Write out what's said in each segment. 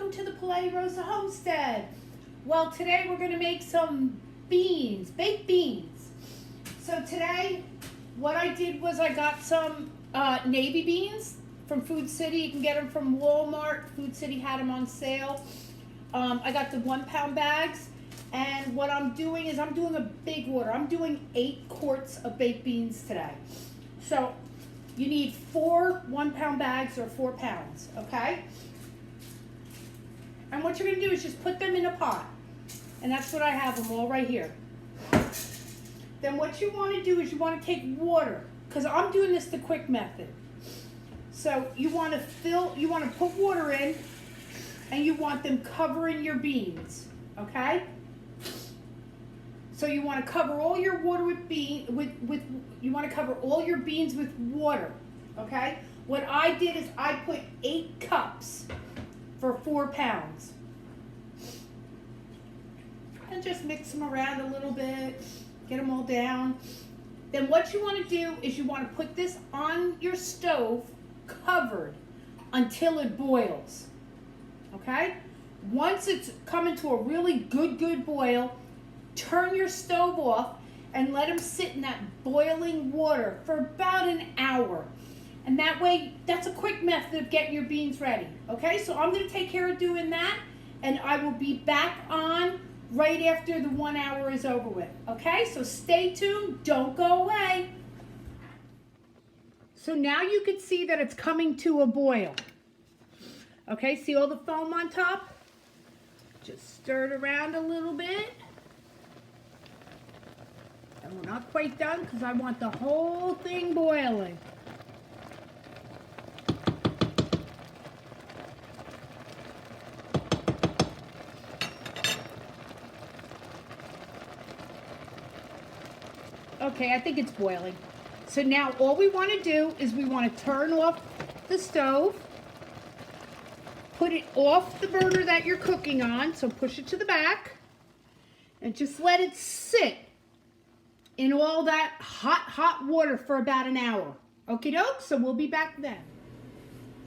welcome to the Polettirosa Homestead. Well, today we're going to make some beans, baked beans. So today, what I did was I got some navy beans from Food City. You can get them from Walmart. Food City had them on sale. I got the 1 pound bags. And what I'm doing is I'm doing a big order. I'm doing 8 quarts of baked beans today. So you need 4 1 pound bags or 4 pounds, okay? And what you're gonna do is just put them in a pot. And that's what I have them all right here. Then what you wanna do is you wanna take water, because I'm doing this the quick method. So you wanna put water in, and you want them covering your beans, okay? So you want to cover all your water you want to cover all your beans with water, okay? What I did is I put 8 cups for 4 pounds. And just mix them around a little bit, get them all down. Then what you want to do is you want to put this on your stove covered until it boils, okay? Once it's coming to a really good boil, turn your stove off and let them sit in that boiling water for about an hour. And that way, that's a quick method of getting your beans ready. Okay, so I'm going to take care of doing that, and I will be back on right after the 1 hour is over with. Okay, so stay tuned, don't go away. So now you can see that it's coming to a boil. Okay, see all the foam on top? Just stir it around a little bit. And we're not quite done because I want the whole thing boiling. Okay, I think it's boiling. So now all we want to do is we want to turn off the stove. Put it off the burner that you're cooking on, so push it to the back. And just let it sit in all that hot water for about an hour. Okie doke, so we'll be back then.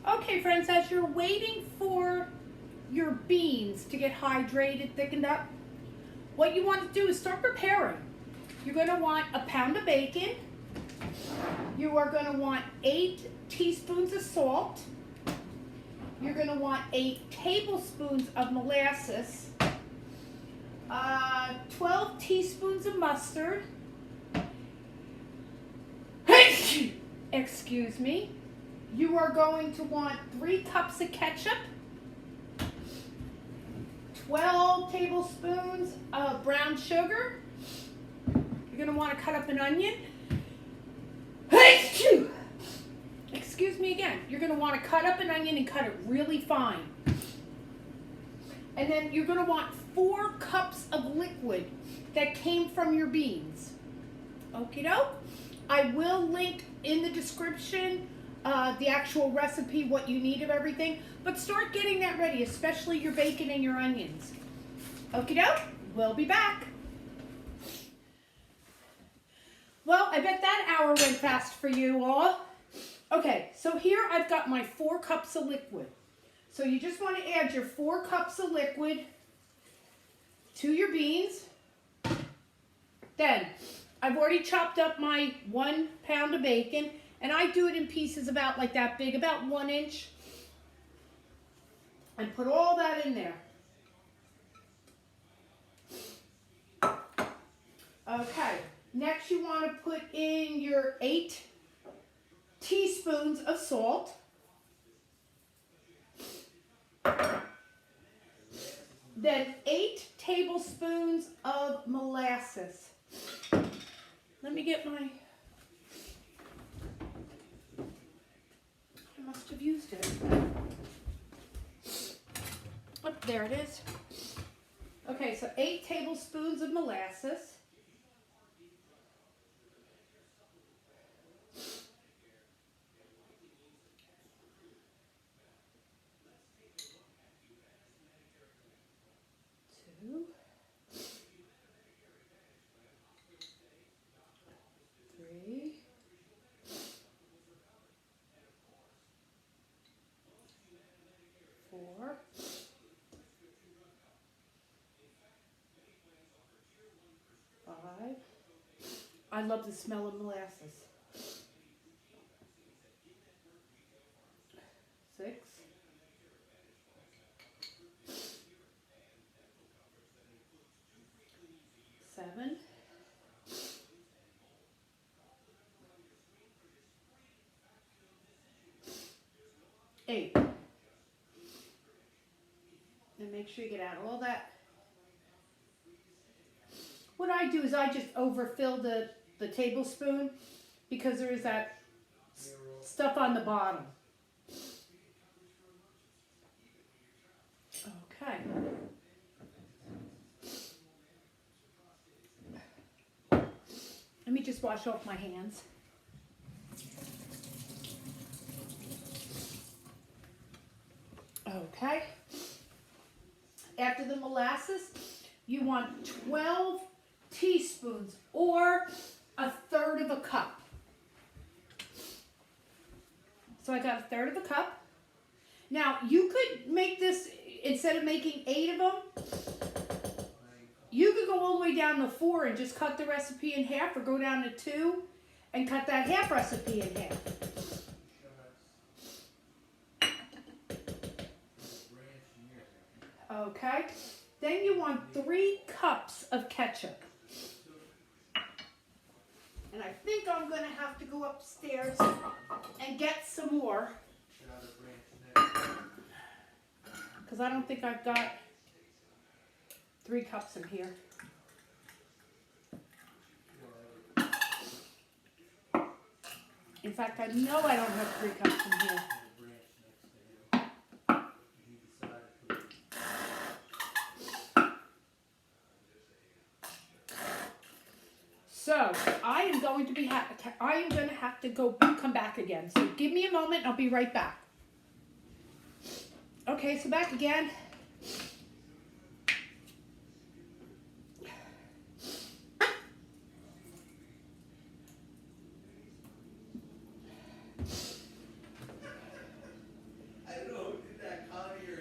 Okay friends, as you're waiting for your beans to get hydrated, thickened up, what you want to do is start preparing. You're going to want a pound of bacon. You are going to want 8 teaspoons of salt. You're going to want 8 tablespoons of molasses, 12 teaspoons of mustard, excuse me. You are going to want 3 cups of ketchup, 12 tablespoons of brown sugar. You're going to want to cut up an onion. Excuse me again. You're going to want to cut up an onion and cut it really fine. And then you're going to want 4 cups of liquid that came from your beans. Okie doke. I will link in the description the actual recipe, what you need of everything. But start getting that ready, especially your bacon and your onions. Okie doke. We'll be back. Well, I bet that hour went fast for you all. Okay, so here I've got my 4 cups of liquid. So you just want to add your 4 cups of liquid to your beans. Then, I've already chopped up my 1 pound of bacon, and I do it in pieces about like that big, about 1 inch. And put all that in there. Okay. Next, you want to put in your 8 teaspoons of salt. Then 8 tablespoons of molasses. Let me get my... I must have used it. Oh, there it is. Okay, so 8 tablespoons of molasses. I love the smell of molasses. 6, 7, 8. And make sure you get out all that. What I do is I just overfill the tablespoon because there is that stuff on the bottom. Okay. Let me just wash off my hands. Okay. After the molasses, you want 12 teaspoons or 1/3 of a cup. So I got 1/3 of a cup. Now you could make this, instead of making 8 of them, you could go all the way down to 4 and just cut the recipe in half, or go down to 2 and cut that half recipe in half. Okay, then you want 3 cups of ketchup. And I think I'm going to have to go upstairs and get some more, because I don't think I've got 3 cups in here. In fact, I know I don't have 3 cups in here. So I am going to have to go come back again. So give me a moment. I'll be right back. Okay, so back again.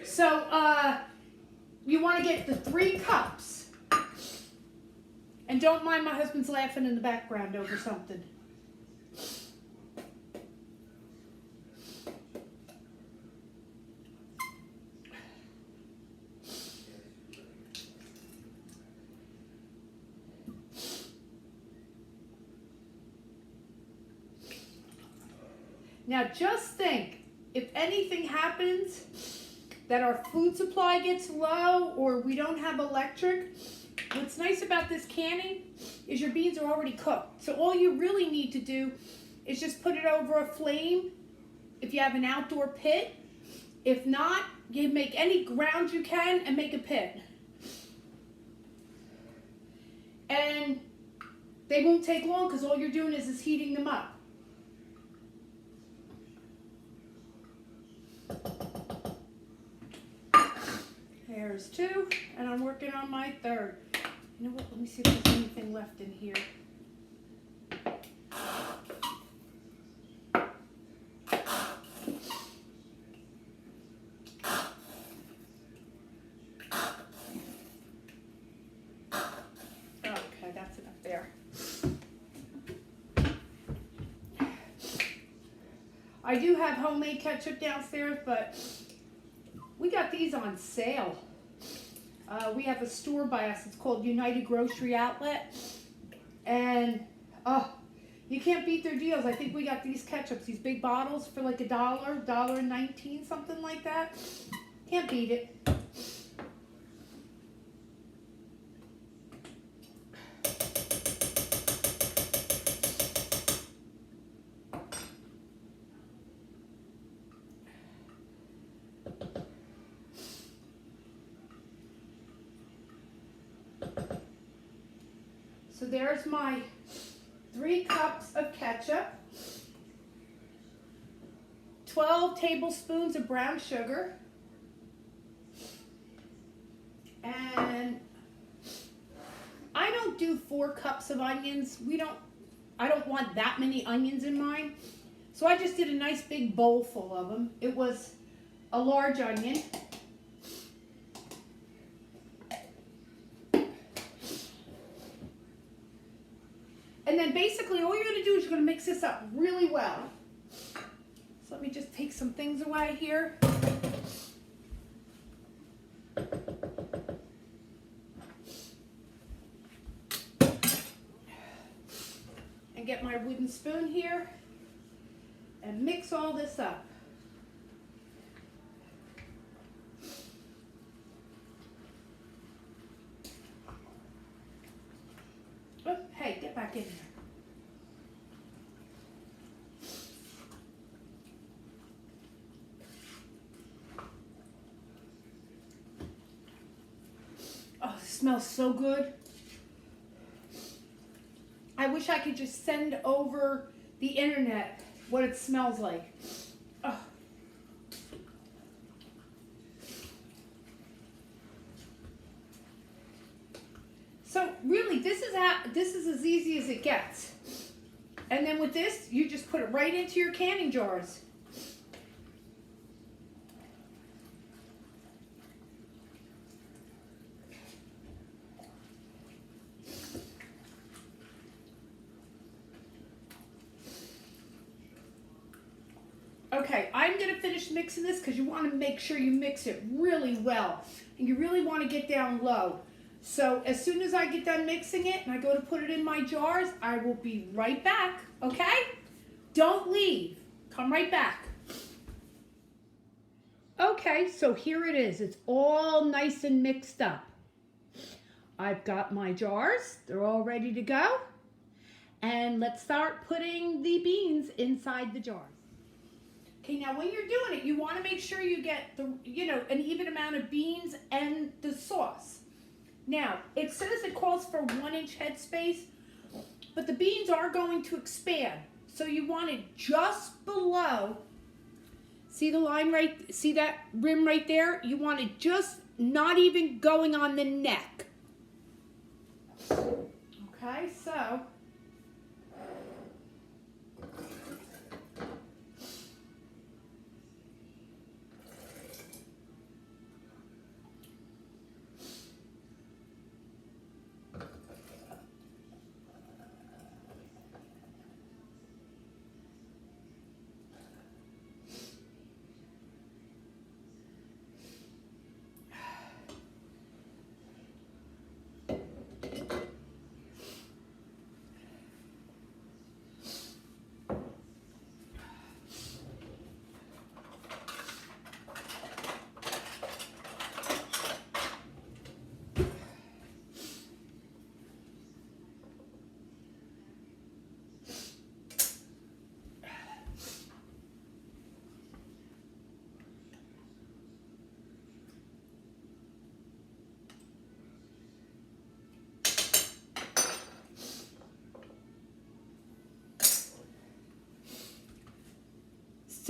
So you want to get the 3 cups. And don't mind my husband's laughing in the background over something. Now just think, if anything happens, that our food supply gets low or we don't have electric, what's nice about this canning is your beans are already cooked. So all you really need to do is just put it over a flame if you have an outdoor pit. If not, you make any ground you can and make a pit. And they won't take long because all you're doing is heating them up. There's 2, and I'm working on my 3rd. You know what? Let me see if there's anything left in here. Okay, that's enough there. I do have homemade ketchup downstairs, but we got these on sale. We have a store by us. It's called United Grocery Outlet. And, you can't beat their deals. I think we got these ketchups, these big bottles for like $1, $1.19, something like that. Can't beat it. So there's my 3 cups of ketchup, 12 tablespoons of brown sugar, and I don't do 4 cups of onions. I don't want that many onions in mine. So I just did a nice big bowl full of them. It was a large onion. And then basically all you're going to do is you're going to mix this up really well. So let me just take some things away here. And get my wooden spoon here and mix all this up. Oh, hey, get back in here. Oh, it smells so good. I wish I could just send over the internet what it smells like. Oh. So really, this is as easy as it gets. And then with this, you just put it right into your canning jars. Okay, I'm going to finish mixing this because you want to make sure you mix it really well. And you really want to get down low. So as soon as I get done mixing it and I go to put it in my jars, I will be right back, okay? Don't leave. Come right back. Okay, so here it is. It's all nice and mixed up. I've got my jars. They're all ready to go. And let's start putting the beans inside the jars. Okay, now when you're doing it, you want to make sure you get an even amount of beans and the sauce. Now, it says it calls for 1-inch headspace, but the beans are going to expand. So you want it just below. See the line see that rim right there? You want it just not even going on the neck. Okay, so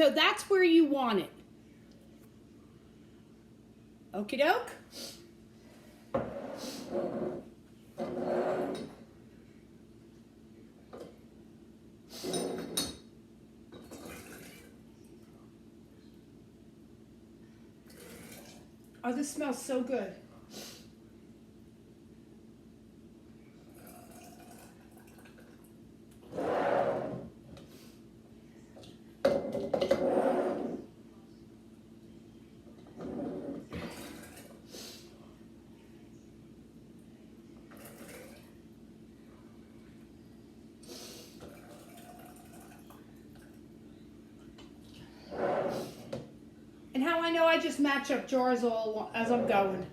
So that's where you want it. Okie doke. Oh, this smells so good. And how I know, I just match up jars all as I'm going.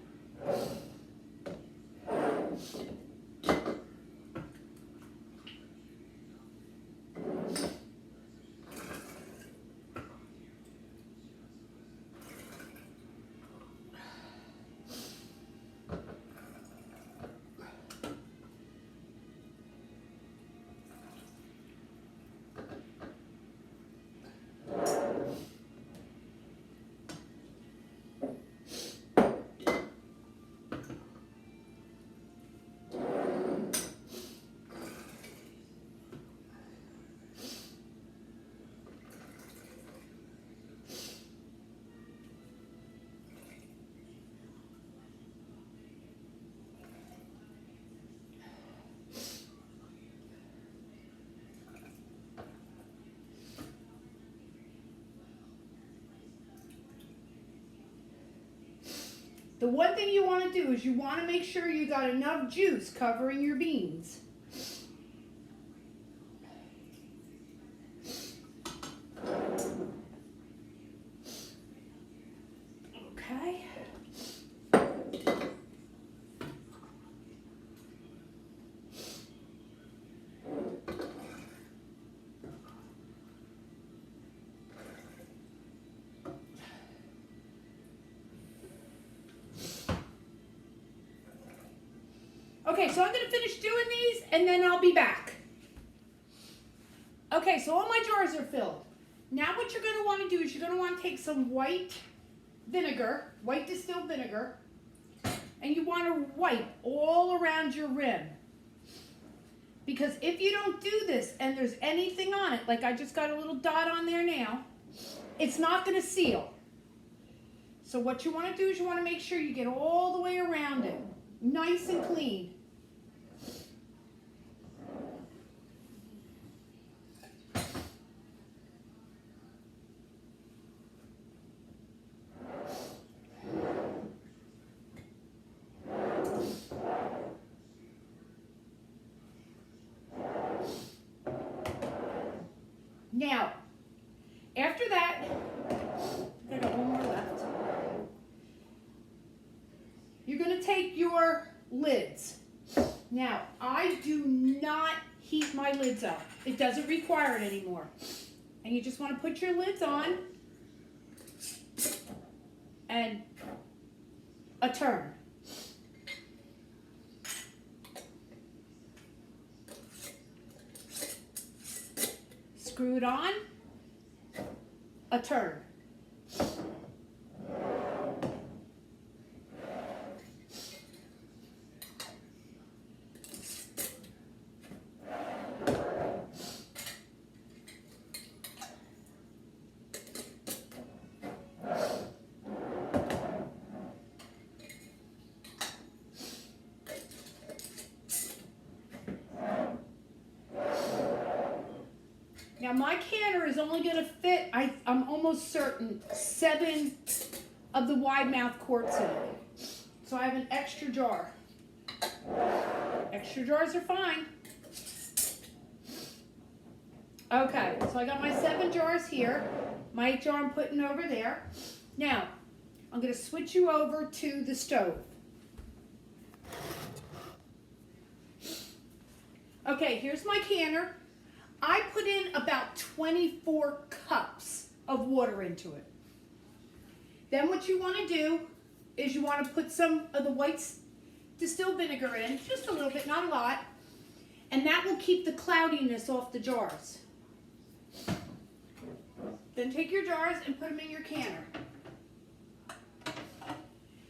The one thing you want to do is you want to make sure you got enough juice covering your beans. Okay. Okay, so I'm going to finish doing these and then I'll be back. Okay, so all my jars are filled. Now what you're going to want to do is you're going to want to take some white vinegar, white distilled vinegar, and you want to wipe all around your rim. Because if you don't do this and there's anything on it, like I just got a little dot on there now, it's not going to seal. So what you want to do is you want to make sure you get all the way around it, nice and clean. Now, after that, I got one more left. You're going to take your lids. Now, I do not heat my lids up. It doesn't require it anymore. And you just want to put your lids on and a turn. Screw it on, a turn. Now my canner is only going to fit, I'm almost certain, 7 of the wide mouth quarts in it. So I have an extra jar. Extra jars are fine. Okay, so I got my 7 jars here. My 8 jar I'm putting over there. Now, I'm going to switch you over to the stove. Okay, here's my canner. I put in about 24 cups of water into it. Then what you want to do is you want to put some of the white distilled vinegar in, just a little bit, not a lot, and that will keep the cloudiness off the jars. Then take your jars and put them in your canner.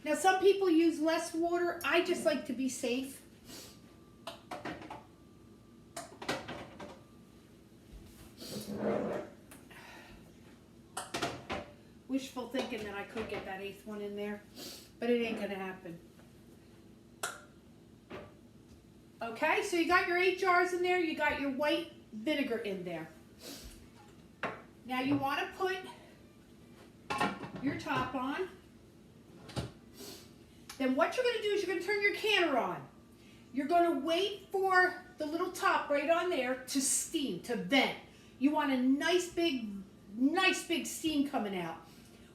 Now some people use less water. I just like to be safe. Wishful thinking that I could get that 8th one in there, but it ain't gonna happen. Okay, so you got your 8 jars in there, you got your white vinegar in there. Now you want to put your top on. Then what you're going to do is you're going to turn your canner on. You're going to wait for the little top right on there to steam, to vent. You want a nice big steam coming out.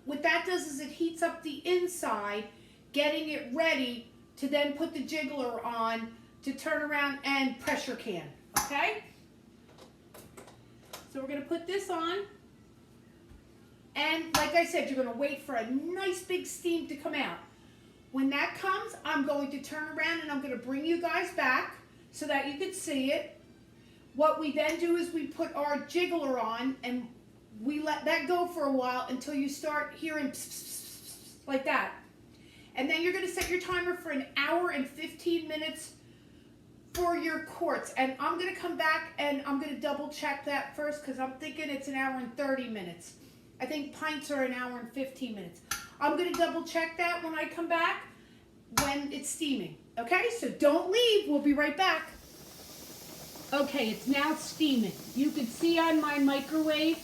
What that does is it heats up the inside, getting it ready to then put the jiggler on to turn around and pressure can, okay? So we're going to put this on. And like I said, you're going to wait for a nice big steam to come out. When that comes, I'm going to turn around and I'm going to bring you guys back so that you can see it. What we then do is we put our jiggler on and we let that go for a while until you start hearing pss, pss, pss, pss, like that. And then you're going to set your timer for 1 hour and 15 minutes for your quarts. And I'm going to come back and I'm going to double check that first because I'm thinking it's 1 hour and 30 minutes. I think pints are 1 hour and 15 minutes. I'm going to double check that when I come back when it's steaming. Okay, so don't leave. We'll be right back. Okay, it's now steaming. You can see on my microwave.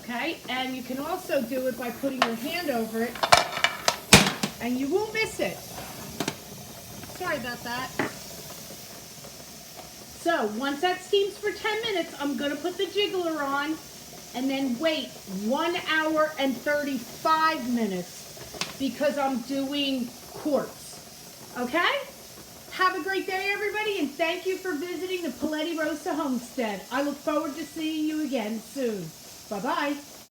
Okay, and you can also do it by putting your hand over it, and you won't miss it. Sorry about that. So once that steams for 10 minutes, I'm gonna put the jiggler on and then wait 1 hour and 35 minutes because I'm doing quarts. Okay? Have a great day, everybody, and thank you for visiting the Polettirosa Homestead. I look forward to seeing you again soon. Bye-bye.